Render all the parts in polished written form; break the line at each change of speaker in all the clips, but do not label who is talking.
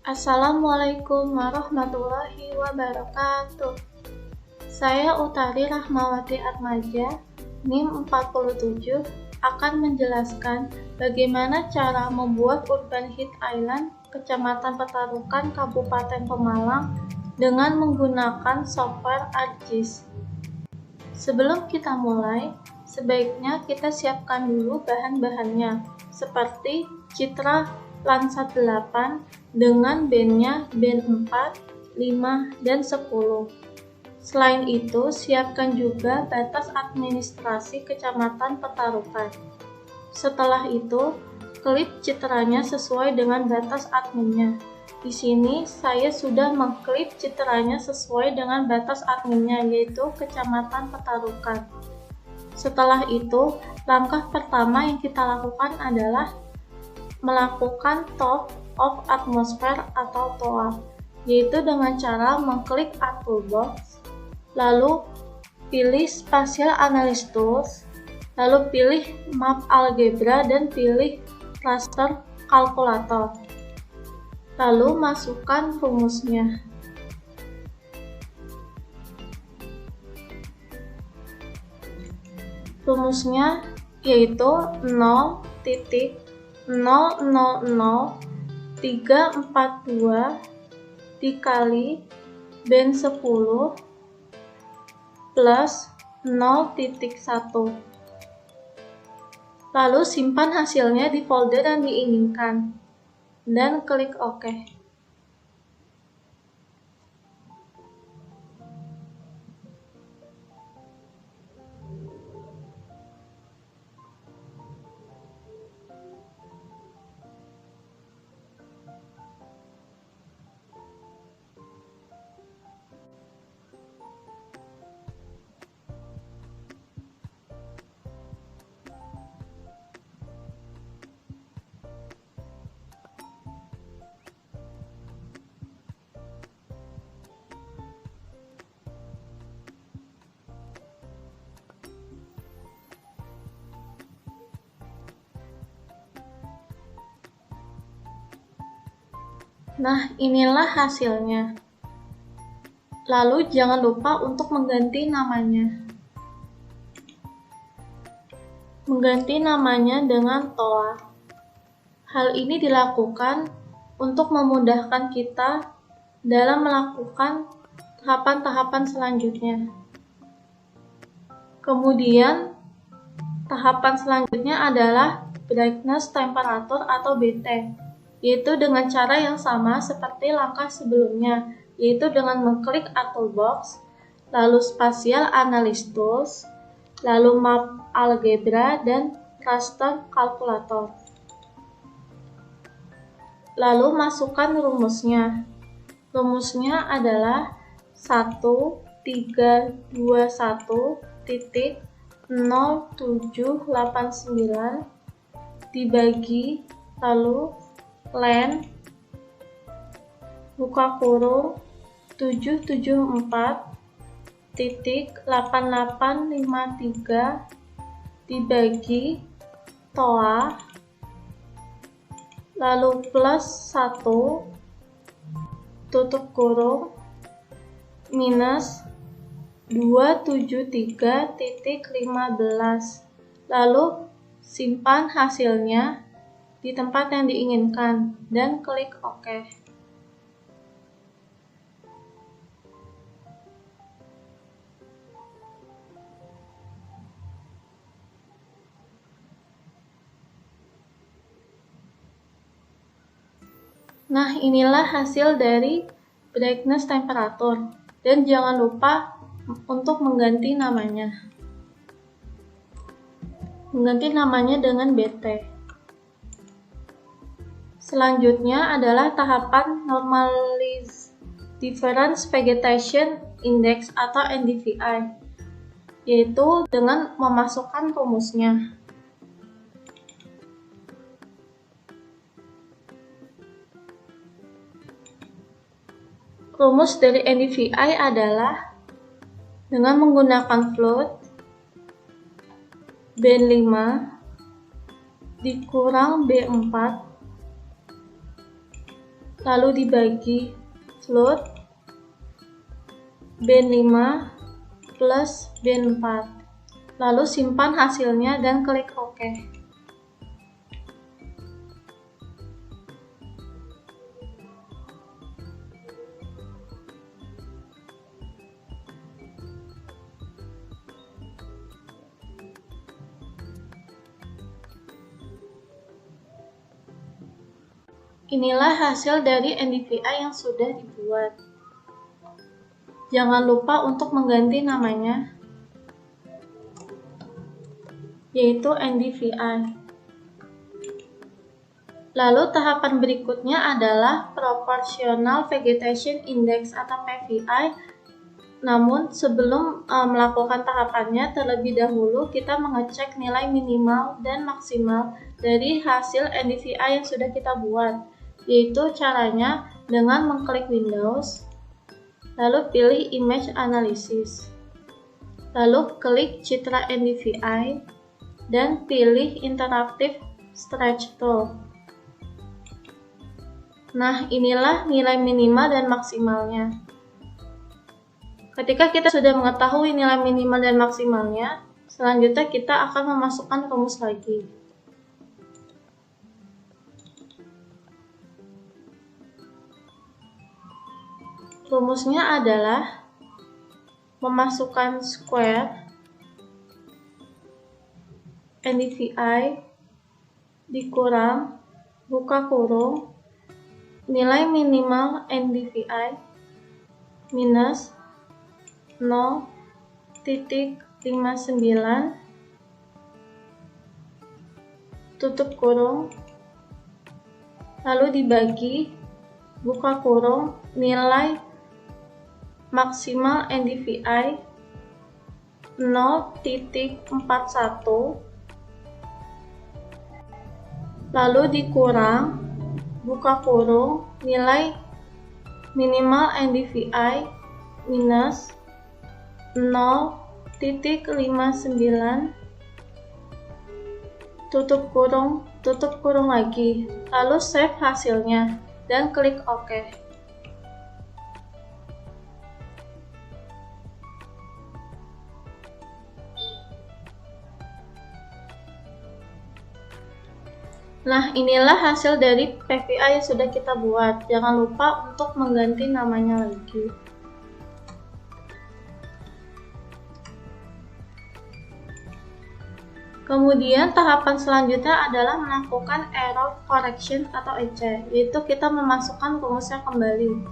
Assalamualaikum warahmatullahi wabarakatuh. Saya Utari Rahmawati Atmaja, NIM 47, akan menjelaskan bagaimana cara membuat Urban Heat Island, Kecamatan Petarukan, Kabupaten Pemalang dengan menggunakan software ArcGIS. Sebelum kita mulai, sebaiknya kita siapkan dulu bahan-bahannya, seperti citra Landsat 8 dengan bandnya band 4, 5, dan 10. Selain itu, siapkan juga batas administrasi Kecamatan Petarukan. Setelah itu, klik citranya sesuai dengan batas adminnya. Di sini, saya sudah mengklik citranya sesuai dengan batas adminnya, yaitu Kecamatan Petarukan. Setelah itu, langkah pertama yang kita lakukan adalah melakukan Top of Atmosphere atau TOA, yaitu dengan cara mengklik Add Toolbox, lalu pilih Spatial Analysis Tools, lalu pilih Map Algebra dan pilih Raster Calculator. Lalu masukkan rumusnya. Rumusnya yaitu 0.000.342 dikali band 10 plus 0.1. Lalu simpan hasilnya di folder yang diinginkan dan klik OK. Nah, inilah hasilnya. Lalu jangan lupa untuk mengganti namanya. Mengganti namanya dengan TOA. Hal ini dilakukan untuk memudahkan kita dalam melakukan tahapan-tahapan selanjutnya. Kemudian, tahapan selanjutnya adalah Brightness Temperature atau BT, yaitu dengan cara yang sama seperti langkah sebelumnya, yaitu dengan mengklik Add Toolbox, lalu Spatial Analysis Tools, lalu Map Algebra dan Raster Calculator. Lalu masukkan rumusnya. Rumusnya adalah 1321.0789 dibagi lalu len buka kurung 774.8853 dibagi TOA lalu plus 1 tutup kurung minus 273.15 lalu simpan hasilnya di tempat yang diinginkan dan klik OK. Nah, inilah hasil dari brightness temperature dan jangan lupa untuk mengganti namanya. Mengganti namanya dengan BT. Selanjutnya adalah tahapan Normalized Difference Vegetation Index atau NDVI, yaitu dengan memasukkan rumusnya. Rumus dari NDVI adalah dengan menggunakan float band 5 dikurang B4 lalu dibagi float bin5 plus bin4, lalu simpan hasilnya dan klik OK. Inilah hasil dari NDVI yang sudah dibuat. Jangan lupa untuk mengganti namanya, yaitu NDVI. Lalu tahapan berikutnya adalah Proportional Vegetation Index atau PVI. Namun sebelum melakukan tahapannya, terlebih dahulu kita mengecek nilai minimal dan maksimal dari hasil NDVI yang sudah kita buat, yaitu caranya dengan mengklik Windows, lalu pilih Image Analysis, lalu klik Citra NDVI, dan pilih Interactive Stretch Tool. Nah, inilah nilai minimal dan maksimalnya. Ketika kita sudah mengetahui nilai minimal dan maksimalnya, selanjutnya kita akan memasukkan rumus lagi. Rumusnya adalah memasukkan square NDVI dikurang buka kurung nilai minimal NDVI minus 0,59 tutup kurung, lalu dibagi buka kurung nilai maksimal NDVI 0,41, lalu dikurang buka kurung nilai minimal NDVI minus 0,59 tutup kurung lagi, lalu save hasilnya dan klik OK. Nah, inilah hasil dari PVI yang sudah kita buat. Jangan lupa untuk mengganti namanya lagi. Kemudian tahapan selanjutnya adalah melakukan error correction atau EC, yaitu kita memasukkan rumusnya kembali.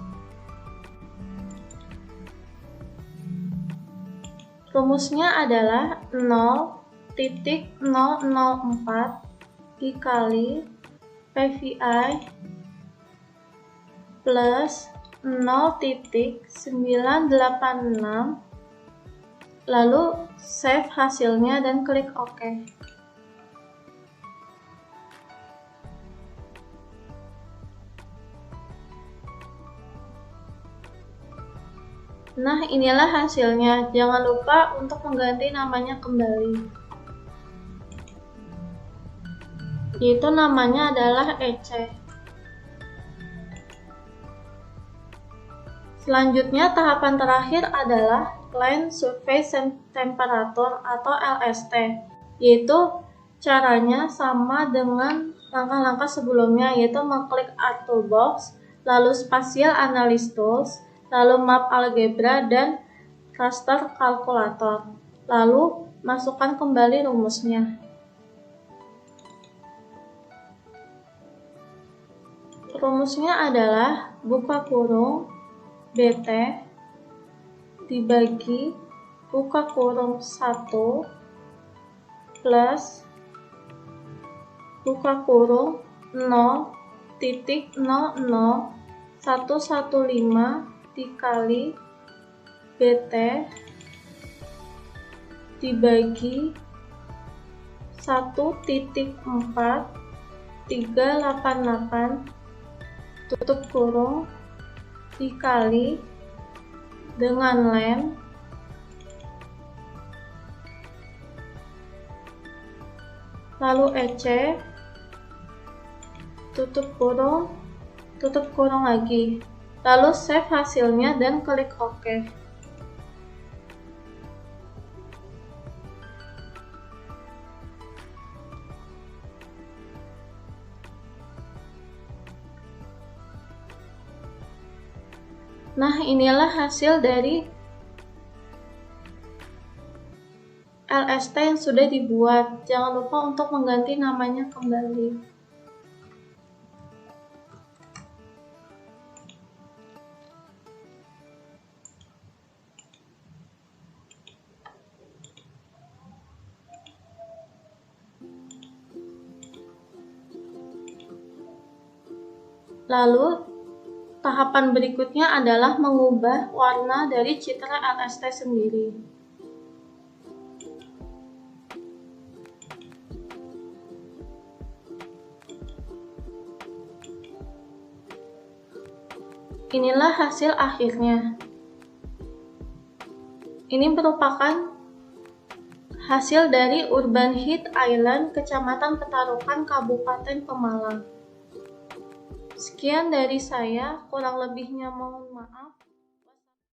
Rumusnya adalah 0,004 dikali PVI plus 0,986, lalu save hasilnya dan klik OK. Nah, inilah hasilnya. Jangan lupa untuk mengganti namanya kembali, yaitu namanya adalah EC. Selanjutnya, tahapan terakhir adalah Land Surface Temperature atau LST, yaitu caranya sama dengan langkah-langkah sebelumnya, yaitu mengklik Art Toolbox, lalu Spatial Analysis Tools, lalu Map Algebra dan Raster Calculator, lalu masukkan kembali rumusnya. Rumusnya adalah buka kurung BT dibagi buka kurung 1 plus buka kurung 0,00115 dikali BT dibagi 1,4388 tutup kurung dikali dengan lem lalu EC tutup kurung tutup kurung lagi, lalu save hasilnya dan klik OK. Nah, inilah hasil dari LST yang sudah dibuat. Jangan lupa untuk mengganti namanya kembali. Lalu, tahapan berikutnya adalah mengubah warna dari citra LST sendiri. Inilah hasil akhirnya. Ini merupakan hasil dari Urban Heat Island, Kecamatan Petarukan, Kabupaten Pemalang. Sekian dari saya, kurang lebihnya mohon maaf.